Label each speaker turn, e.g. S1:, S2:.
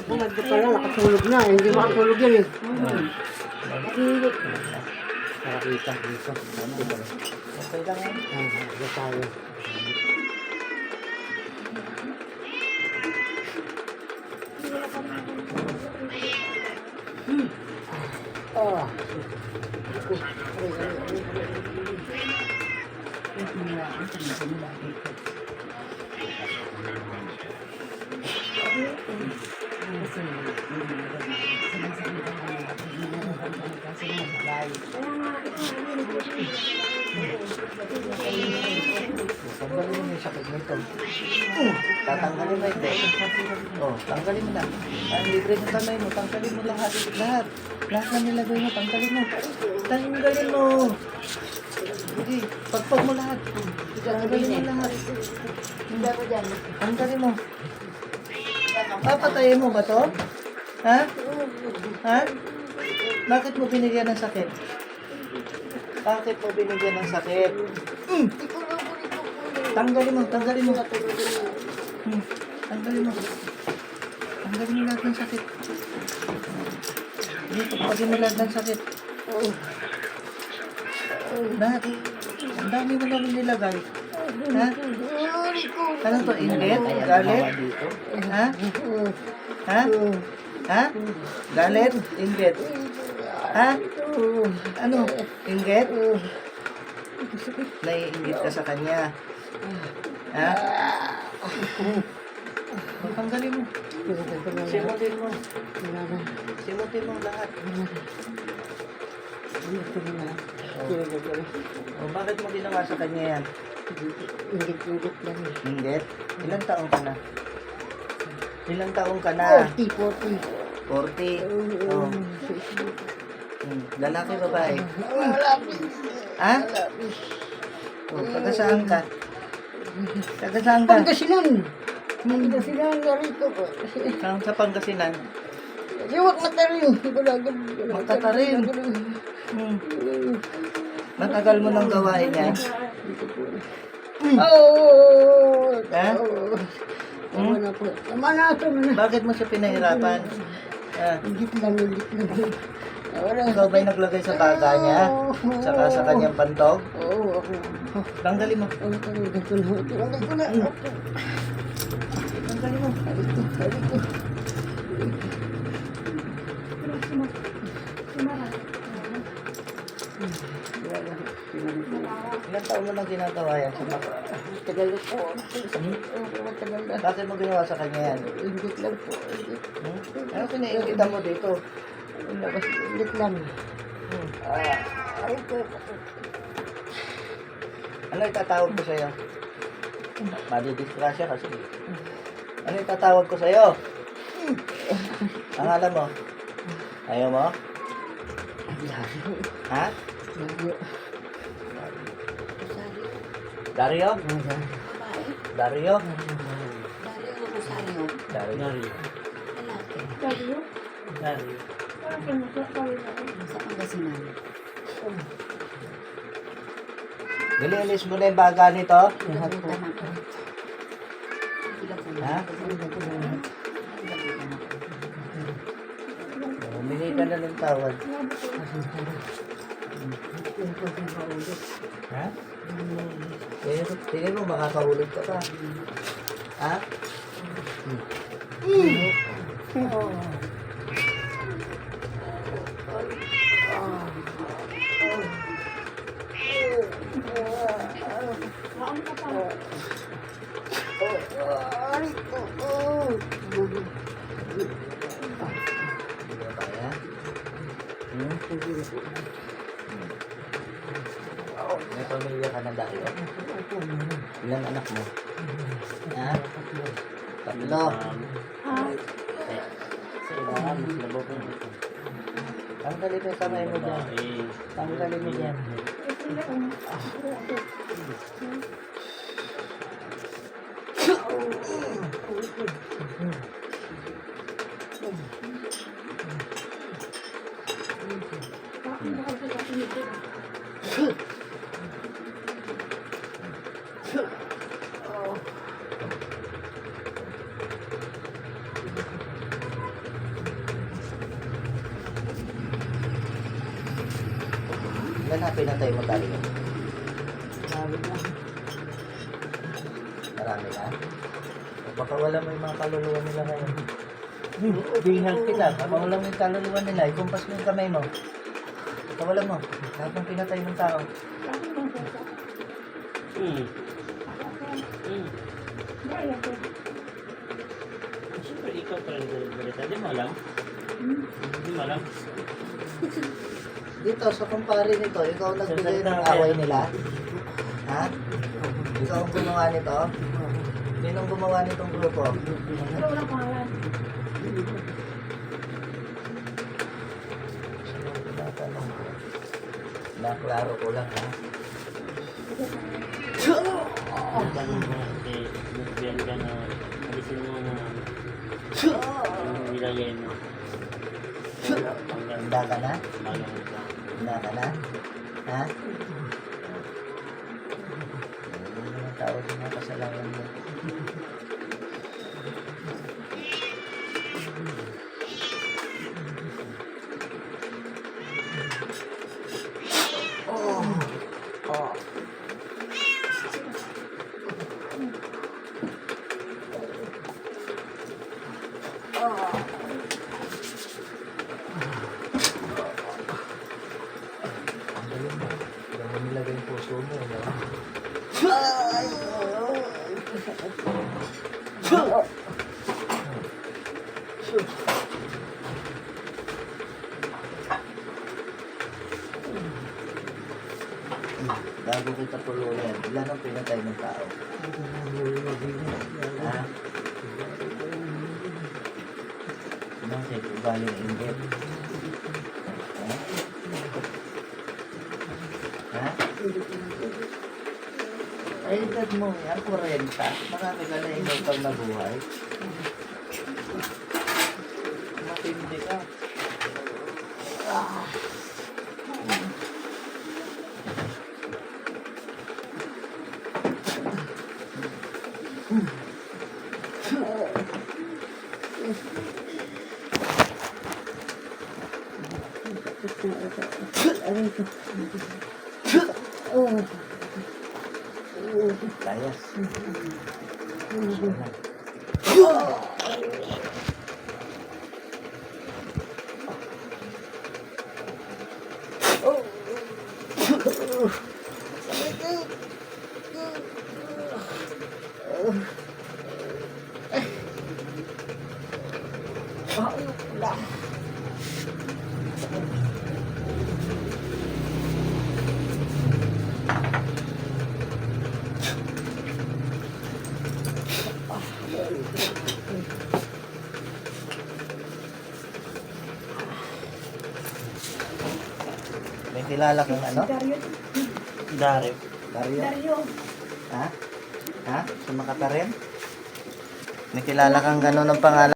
S1: Bumad ka pala, nakatulog na. Hindi makatulog yan eh.
S2: Nakakita dito. Okay lang yan.
S1: Hindi tayo. Oh.
S2: Tanggalin mo yung sakit nito. Tatanggalin mo hindi. Oh, tanggalin mo na. Ang libre ng kamay mo, tanggalin mo lahat. Lahat. Lahat na nilagay mo, tanggalin mo. Tanggalin mo. Sige, pagpag mo lahat. Tanggalin mo lahat. Tanggalin mo. Papatayin mo ba to? Ha? Ha? Bakit mo binigyan ng sakit? Bakit mo binigyan ng sakit? Tanggalin mo, tanggalin mo. Tanggalin mo. Tanggalin mo lahat ng sakit. Dito, pagin mo lahat ng sakit. Lahat. Ang dami mo namin nilagay. Ha? Ano to? Inggit? Galit? Ha? Ha? Ha? Galit? Inggit? Ha? Ano? Inggit? Naiinggit ka sa kanya. Ha? Tanggalin mo. Simutin mo. Simutin mo lahat. O, bakit mo ginawa sa kanya yan?
S1: Inggit lang eh.
S2: Inggit? Ilang taong ka na? Ilang taong ka na?
S1: 40.
S2: 40. Oh. Lalaki, babae? Ha? Oh, taga saan ka? Taga saan ka?
S1: Pangasinan. Pangasinan na rito ko.
S2: Saan sa Pangasinan?
S1: Siwak matarin.
S2: Magtatarin. Matagal mo nang gawain yan?
S1: Oo.
S2: Ha?
S1: Tama na po. Tama na ito.
S2: Bakit mo siya pinahirapan?
S1: Inggit lang.
S2: Ikaw ba'y naglagay sa baga niya? Saka sa kanyang pantog?
S1: Oo, ako.
S2: Tanggalin mo.
S1: Tanggalin ko na.
S2: Tanggalin mo.
S1: Sabi ko.
S2: Ilang taon mo nang ginagawa yan?
S1: Tagal na po. Matagal na.
S2: Bakit mo ginawa sa kanya yan?
S1: Inggit lang po.
S2: Ano pinaiingitan mo dito?
S1: Inggit lang. Ay po.
S2: Ano itatawag ko sa'yo? Madidisgrasya kasi. Ano itatawag ko sa'yo? Ang alam mo? Ayaw mo? Ha? Dario? Dario? Dario. Dario.
S1: Sa Pangasinan.
S2: Nililis mo na yung baga nito?
S1: Lahat po.
S2: Ha? Humingi ka na ng tawad. Ha? Tingin mo makakahulog ka pa. Ha? Kaya? May pamilya ka na dahil. Ilang anak mo? Ha? Tatlo. Tanggalin mo yung kamay mo dyan. Tanggalin mo dyan. Ilan na pinatay mo tayo? Marami na? O baka wala mo yung mga kaluluwa nila ngayon. Bihal kita. Baka wala mo yung kaluluwa nila. Ikumpas mo yung kamay mo. Baka wala mo. Lahat ng pinatay mong tao.
S3: Siyempre, ikaw pa rin balita. Di mo alam? Di mo alam?
S2: Dito, sa kumpare nito, ikaw ang nagbigay ng away nila? Ha? Ikaw ang gumawa nito? Sinong gumawa nitong grupo?
S1: Pero walang pangalan.
S2: Sinong tinatanong ko? Naklaro ko lang, ha?
S3: Ang tanong mo, nagbiyan ka na alisin mo na yung nilagay mo.
S2: Handa ka na?
S3: Malang ka.
S2: Handa ka na? Ha? Hindi naman tao din mga kasalanan mo. Ang galing mo. Diyan mo nilagay yung puso mo, no? Bago kita tuluyan, ilan ang pinatay ng tao? Ha? Bakit? Ugali ng inggit? Ha? Ha? Ay, edad mo, ang 40. Marami ka na ikaw pang nabuhay. Matindi ka. Kayas. May kilala kang ano?
S3: Dari.
S2: Dario?
S1: Dario.
S2: Ha? Ha? Sa Makatarin? May kilala kang gano'n ng pangalan?